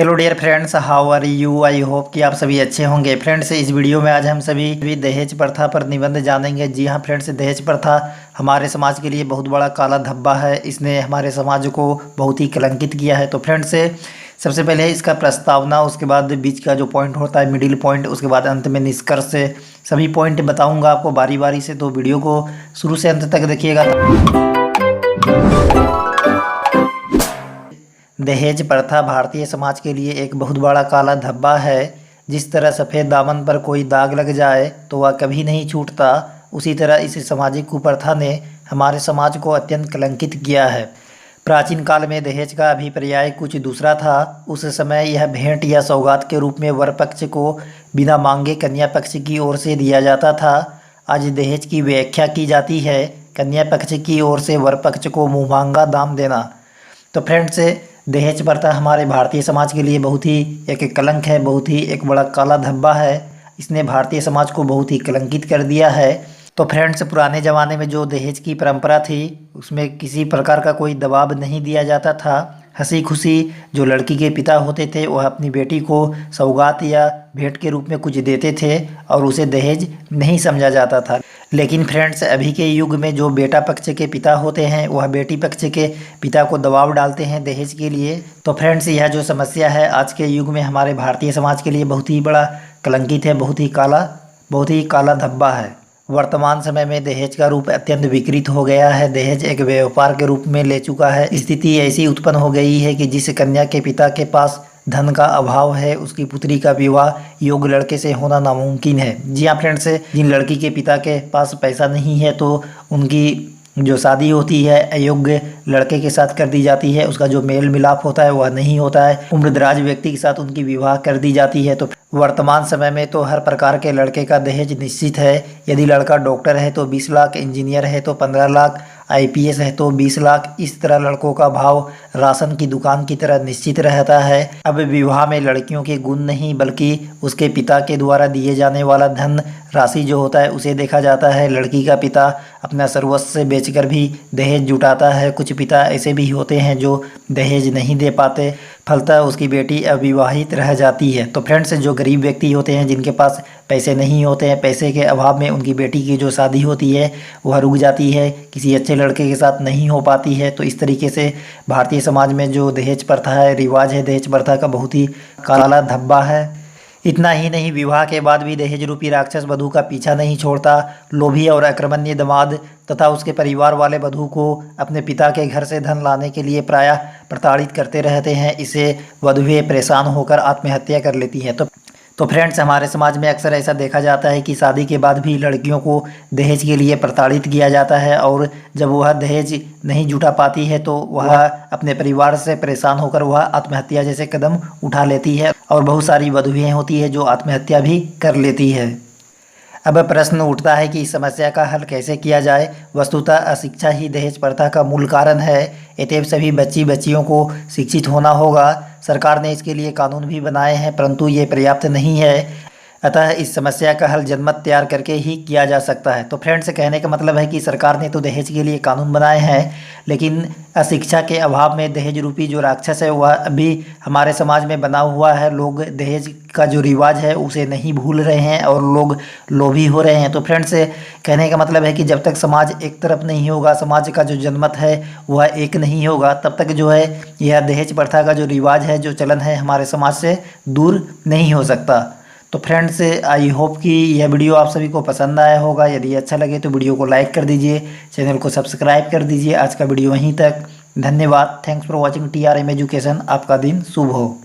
Hello dear friends, how are you. I hope कि आप सभी अच्छे होंगे। फ्रेंड्स, इस वीडियो में आज हम सभी भी दहेज प्रथा पर निबंध जानेंगे। जी हाँ फ्रेंड्स, दहेज प्रथा हमारे समाज के लिए बहुत बड़ा काला धब्बा है। इसने हमारे समाज को बहुत ही कलंकित किया है। तो फ्रेंड्स, सबसे पहले इसका प्रस्तावना, उसके बाद बीच का जो पॉइंट होता है मिडिल पॉइंट, उसके बाद अंत में निष्कर्ष, सभी पॉइंट बताऊँगा आपको बारी बारी से। तो वीडियो को शुरू से अंत तक देखिएगा। दहेज प्रथा भारतीय समाज के लिए एक बहुत बड़ा काला धब्बा है। जिस तरह सफ़ेद दामन पर कोई दाग लग जाए तो वह कभी नहीं छूटता, उसी तरह इस सामाजिक कुप्रथा ने हमारे समाज को अत्यंत कलंकित किया है। प्राचीन काल में दहेज का अभिप्राय कुछ दूसरा था। उस समय यह भेंट या सौगात के रूप में वर पक्ष को बिना मांगे कन्या पक्ष की ओर से दिया जाता था। आज दहेज की व्याख्या की जाती है कन्या पक्ष की ओर से वर पक्ष को मुँहमांगा दाम देना। तो फ्रेंड्स, दहेज प्रथा हमारे भारतीय समाज के लिए बहुत ही एक कलंक है, बहुत ही एक बड़ा काला धब्बा है। इसने भारतीय समाज को बहुत ही कलंकित कर दिया है। तो फ्रेंड्स, पुराने ज़माने में जो दहेज की परंपरा थी उसमें किसी प्रकार का कोई दबाव नहीं दिया जाता था। हंसी खुशी जो लड़की के पिता होते थे वह अपनी बेटी को सौगात या भेंट के रूप में कुछ देते थे और उसे दहेज नहीं समझा जाता था। लेकिन फ्रेंड्स, अभी के युग में जो बेटा पक्ष के पिता होते हैं वह बेटी पक्ष के पिता को दबाव डालते हैं दहेज के लिए। तो फ्रेंड्स, यह जो समस्या है आज के युग में हमारे भारतीय समाज के लिए बहुत ही बड़ा कलंकित है, बहुत ही काला धब्बा है। वर्तमान समय में दहेज का रूप अत्यंत विकृत हो गया है। दहेज एक व्यापार के रूप में ले चुका है। स्थिति ऐसी उत्पन्न हो गई है कि जिस कन्या के पिता के पास धन का अभाव है उसकी पुत्री का विवाह योग्य लड़के से होना नामुमकिन है। जी हाँ फ्रेंड्स, जिन लड़की के पिता के पास पैसा नहीं है तो उनकी जो शादी होती है अयोग्य लड़के के साथ कर दी जाती है। उसका जो मेल मिलाप होता है वह नहीं होता है। उम्रदराज व्यक्ति के साथ उनकी विवाह कर दी जाती है। तो वर्तमान समय में तो हर प्रकार के लड़के का दहेज निश्चित है। यदि लड़का डॉक्टर है तो 20 लाख, इंजीनियर है तो 15 लाख, IPS है तो 20 लाख। इस तरह लड़कों का भाव राशन की दुकान की तरह निश्चित रहता है। अब विवाह में लड़कियों के गुण नहीं बल्कि उसके पिता के द्वारा दिए जाने वाला धन राशि जो होता है उसे देखा जाता है। लड़की का पिता अपना सर्वस्व बेचकर भी दहेज जुटाता है। कुछ पिता ऐसे भी होते हैं जो दहेज नहीं दे पाते, फलतः उसकी बेटी अविवाहित रह जाती है। तो फ्रेंड्स, जो गरीब व्यक्ति होते हैं जिनके पास पैसे नहीं होते हैं, पैसे के अभाव में उनकी बेटी की जो शादी होती है वह रुक जाती है, किसी अच्छे लड़के के साथ नहीं हो पाती है। तो इस तरीके से भारतीय समाज में जो दहेज प्रथा है, रिवाज है दहेज प्रथा का, बहुत ही काला धब्बा है। इतना ही नहीं, विवाह के बाद भी दहेज रूपी राक्षस वधू का पीछा नहीं छोड़ता। लोभी और आक्रमण्य दामाद तथा उसके परिवार वाले वधू को अपने पिता के घर से धन लाने के लिए प्रायः प्रताड़ित करते रहते हैं। इसे वधुएं परेशान होकर आत्महत्या कर लेती हैं। तो फ्रेंड्स, हमारे समाज में अक्सर ऐसा देखा जाता है कि शादी के बाद भी लड़कियों को दहेज के लिए प्रताड़ित किया जाता है और जब वह दहेज नहीं जुटा पाती है तो वह अपने परिवार से परेशान होकर वह आत्महत्या जैसे कदम उठा लेती है और बहुत सारी वधुएं होती है जो आत्महत्या भी कर लेती है। अब प्रश्न उठता है कि इस समस्या का हल कैसे किया जाए। वस्तुतः अशिक्षा ही दहेज प्रथा का मूल कारण है। अतएव सभी बच्चियों को शिक्षित होना होगा। सरकार ने इसके लिए कानून भी बनाए हैं परंतु ये पर्याप्त नहीं है। अतः इस समस्या का हल जनमत तैयार करके ही किया जा सकता है। तो फ्रेंड्स, कहने का मतलब है कि सरकार ने तो दहेज के लिए कानून बनाए हैं लेकिन अशिक्षा के अभाव में दहेज रूपी जो राक्षस है वह अभी हमारे समाज में बना हुआ है। लोग दहेज का जो रिवाज है उसे नहीं भूल रहे हैं और लोग लोभी हो रहे हैं। तो फ्रेंड्स, कहने का मतलब है कि जब तक समाज एक तरफ नहीं होगा, समाज का जो जनमत है वह एक नहीं होगा, तब तक जो है यह दहेज प्रथा का जो रिवाज है, जो चलन है, हमारे समाज से दूर नहीं हो सकता। तो फ्रेंड्स, आई होप कि यह वीडियो आप सभी को पसंद आया होगा। यदि अच्छा लगे तो वीडियो को लाइक कर दीजिए, चैनल को सब्सक्राइब कर दीजिए। आज का वीडियो वहीं तक। धन्यवाद। Thanks for watching TRM education. आपका दिन शुभ हो।